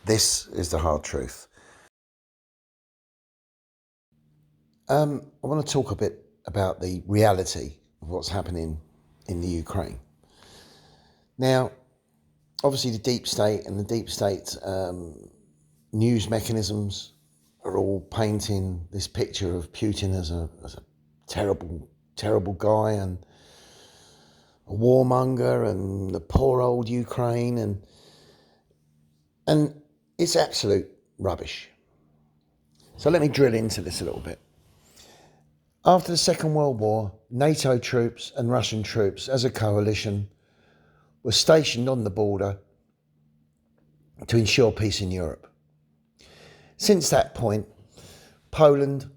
This is the hard truth. I want to talk a bit about the reality of what's happening in the Ukraine. Now, obviously the deep state and the deep state news mechanisms are all painting this picture of Putin as a terrible, terrible guy and a warmonger and the poor old Ukraine, and it's absolute rubbish. So let me drill into this a little bit. After the Second World War, NATO troops and Russian troops as a coalition were stationed on the border to ensure peace in Europe. Since that point, Poland,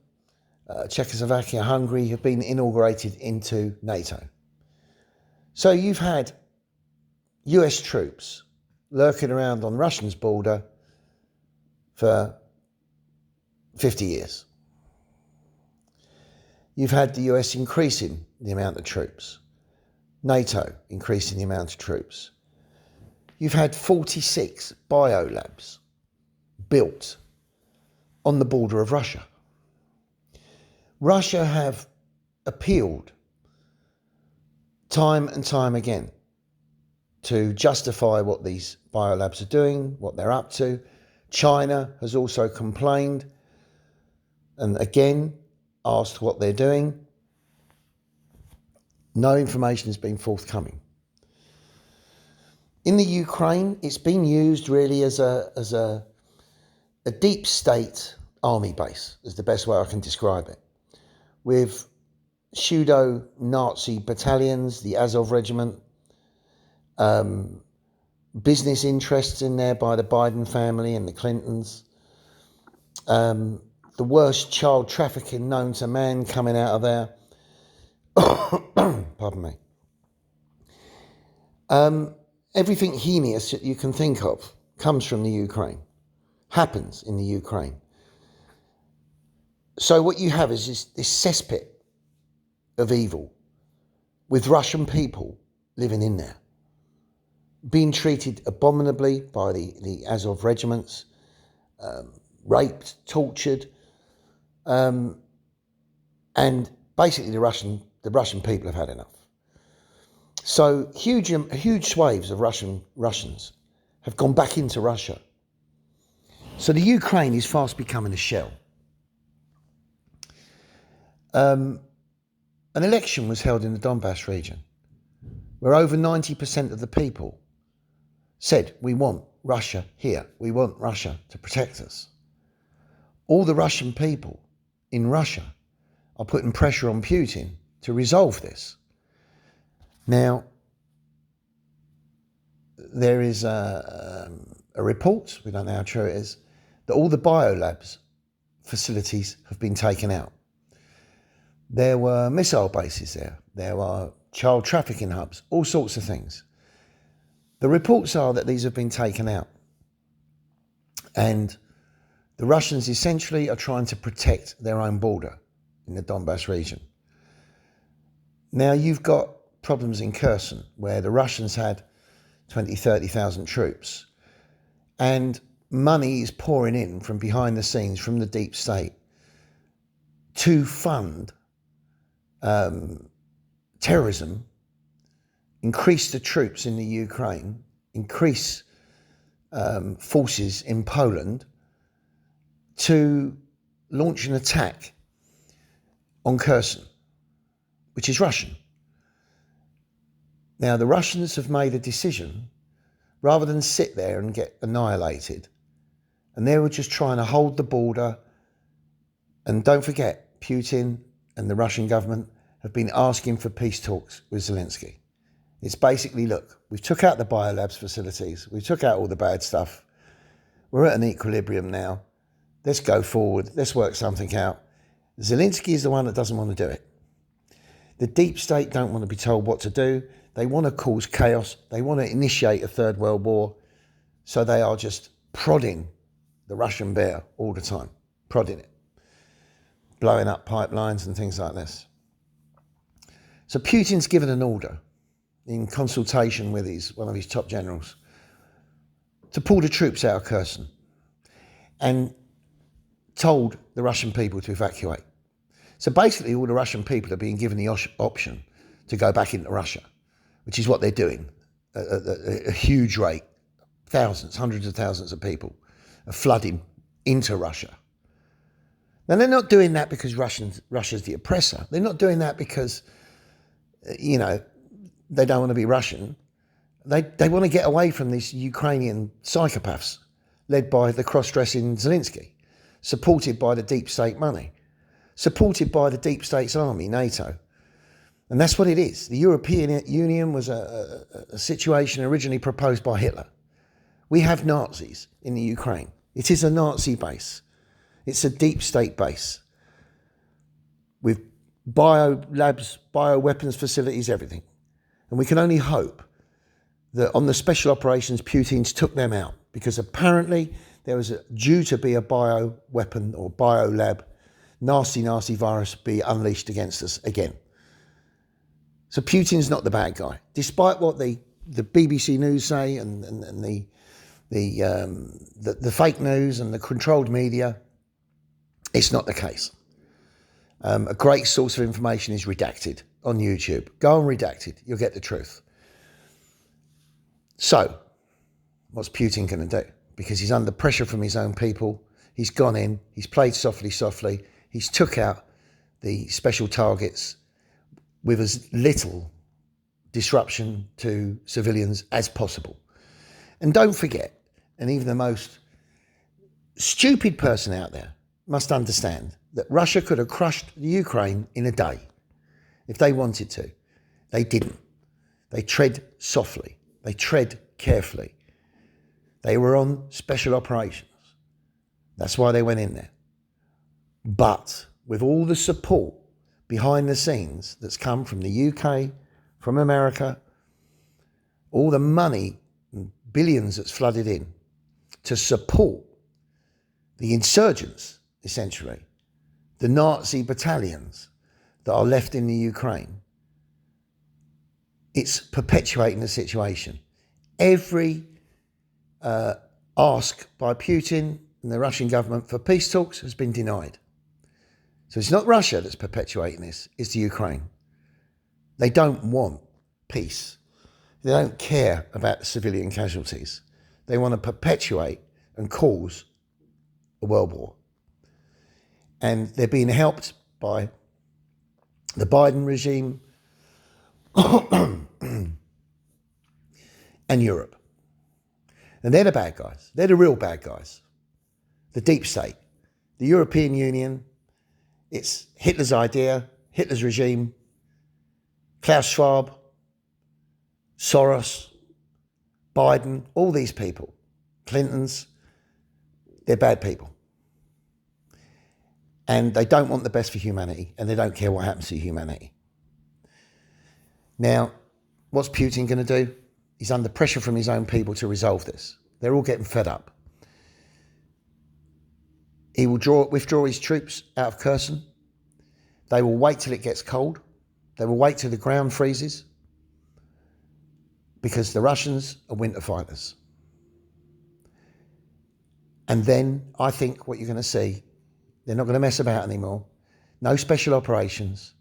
Czechoslovakia, Hungary have been inaugurated into NATO. So you've had US troops lurking around on Russia's border for 50 years. You've had the US increasing the amount of troops, NATO increasing the amount of troops. You've had 46 biolabs built on the border of Russia. Russia have appealed time and time again to justify what these biolabs are doing, what they're up to. China has also complained and again asked what they're doing. No information has been forthcoming. In the Ukraine, it's been used really as a deep state army base, is the best way I can describe it, with pseudo-Nazi battalions, the Azov Regiment, business interests in there by the Biden family and the Clintons, the worst child trafficking known to man coming out of there. Pardon me. Everything heinous that you can think of comes from the Ukraine, happens in the Ukraine. So what you have is this cesspit of evil with Russian people living in there, being treated abominably by the Azov regiments, raped, tortured, and basically the Russian people have had enough. So huge swathes of Russians have gone back into Russia. So the Ukraine is fast becoming a shell. An election was held in the Donbass region where over 90% of the people said, we want Russia here. We want Russia to protect us. All the Russian people in Russia are putting pressure on Putin to resolve this. Now, there is a report, we don't know how true it is, that all the biolabs facilities have been taken out. There were missile bases there. There were child trafficking hubs, all sorts of things. The reports are that these have been taken out. And the Russians essentially are trying to protect their own border in the Donbass region. Now you've got problems in Kherson where the Russians had 20, 30,000 troops and money is pouring in from behind the scenes from the deep state to fund terrorism, increase the troops in the Ukraine, increase forces in Poland to launch an attack on Kherson, which is Russian. Now, the Russians have made a decision, rather than sit there and get annihilated, and they were just trying to hold the border. And don't forget, Putin and the Russian government have been asking for peace talks with Zelensky. It's basically, look, we've took out the biolabs facilities, we took out all the bad stuff, we're at an equilibrium now, let's go forward, let's work something out. Zelensky is the one that doesn't want to do it. The deep state don't want to be told what to do. They want to cause chaos. They want to initiate a third world war. So they are just prodding the Russian bear all the time, prodding it, blowing up pipelines and things like this. So Putin's given an order in consultation with one of his top generals to pull the troops out of Kherson, and told the Russian people to evacuate. So basically all the Russian people are being given the option to go back into Russia, which is what they're doing at a huge rate. Thousands, hundreds of thousands of people are flooding into Russia. Now, they're not doing that because Russia's the oppressor. They're not doing that because, they don't want to be Russian. They want to get away from these Ukrainian psychopaths led by the cross-dressing Zelensky, supported by the deep state money, supported by the deep state's army, NATO. And that's what it is. The European Union was a situation originally proposed by Hitler. We have Nazis in the Ukraine. It is a Nazi base. It's a deep state base with bio labs, bioweapons facilities, everything. And we can only hope that on the special operations, Putin's took them out, because apparently there was due to be a bioweapon or biolab, nasty virus be unleashed against us again. So Putin's not the bad guy, despite what the BBC News say and the fake news and the controlled media. It's not the case. A great source of information is Redacted on YouTube. Go on Redacted, you'll get the truth. So, what's Putin going to do? Because he's under pressure from his own people. He's gone in, he's played softly. He's took out the special targets with as little disruption to civilians as possible. And don't forget, and even the most stupid person out there must understand that Russia could have crushed the Ukraine in a day if they wanted to. They didn't. They tread softly. They tread carefully. They were on special operations. That's why they went in there. But with all the support behind the scenes that's come from the UK, from America, all the money, billions that's flooded in to support the insurgents, essentially, the Nazi battalions that are left in the Ukraine, it's perpetuating the situation. Every ask by Putin and the Russian government for peace talks has been denied. So it's not Russia that's perpetuating this, it's the Ukraine. They don't want peace. They don't care about the civilian casualties. They want to perpetuate and cause a world war. And they're being helped by the Biden regime and Europe. And they're the bad guys. They're the real bad guys. The deep state, the European Union, it's Hitler's idea, Hitler's regime, Klaus Schwab, Soros, Biden, all these people, Clintons, they're bad people. And they don't want the best for humanity, and they don't care what happens to humanity. Now, what's Putin going to do? He's under pressure from his own people to resolve this. They're all getting fed up. He will withdraw his troops out of Kherson. They will wait till it gets cold. They will wait till the ground freezes, because the Russians are winter fighters. And then I think what you're going to see, they're not going to mess about anymore. No special operations.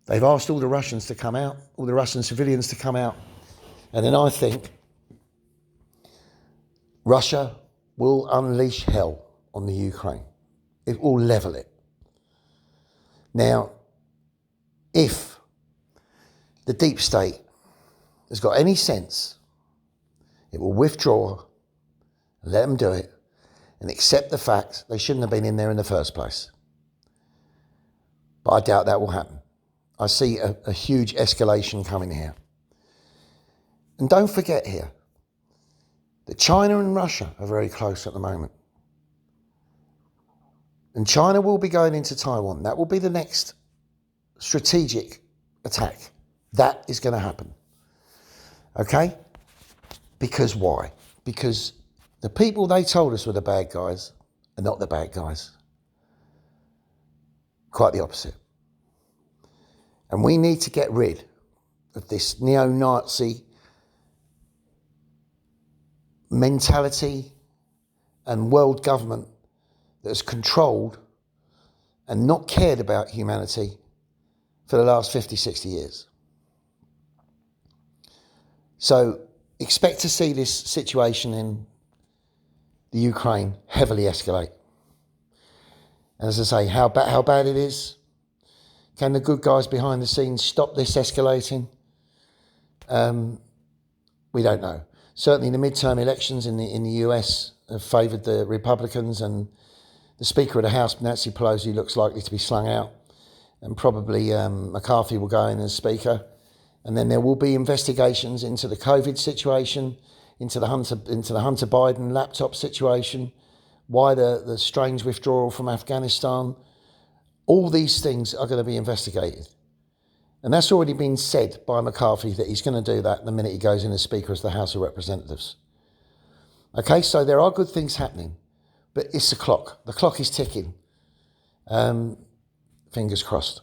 They've asked all the Russians to come out, all the Russian civilians to come out. And then I think Russia will unleash hell on the Ukraine. It will level it. Now, if the deep state has got any sense, it will withdraw, let them do it, and accept the fact they shouldn't have been in there in the first place. But I doubt that will happen. I see a huge escalation coming here. And don't forget here that China and Russia are very close at the moment. And China will be going into Taiwan. That will be the next strategic attack. That is going to happen. Okay? Because why? Because the people they told us were the bad guys are not the bad guys. Quite the opposite. And we need to get rid of this neo-Nazi mentality and world government that has controlled and not cared about humanity for the last 50, 60 years. So expect to see this situation in the Ukraine heavily escalate. And as I say, how bad it is, can the good guys behind the scenes stop this escalating? We don't know. Certainly the midterm elections in the US have favoured the Republicans, and the Speaker of the House, Nancy Pelosi, looks likely to be slung out, and probably McCarthy will go in as Speaker. And then there will be investigations into the COVID situation, into the Hunter Biden laptop situation, why the strange withdrawal from Afghanistan. All these things are going to be investigated. And that's already been said by McCarthy, that he's going to do that the minute he goes in as Speaker of the House of Representatives. Okay, so there are good things happening, but it's the clock. The clock is ticking. Fingers crossed.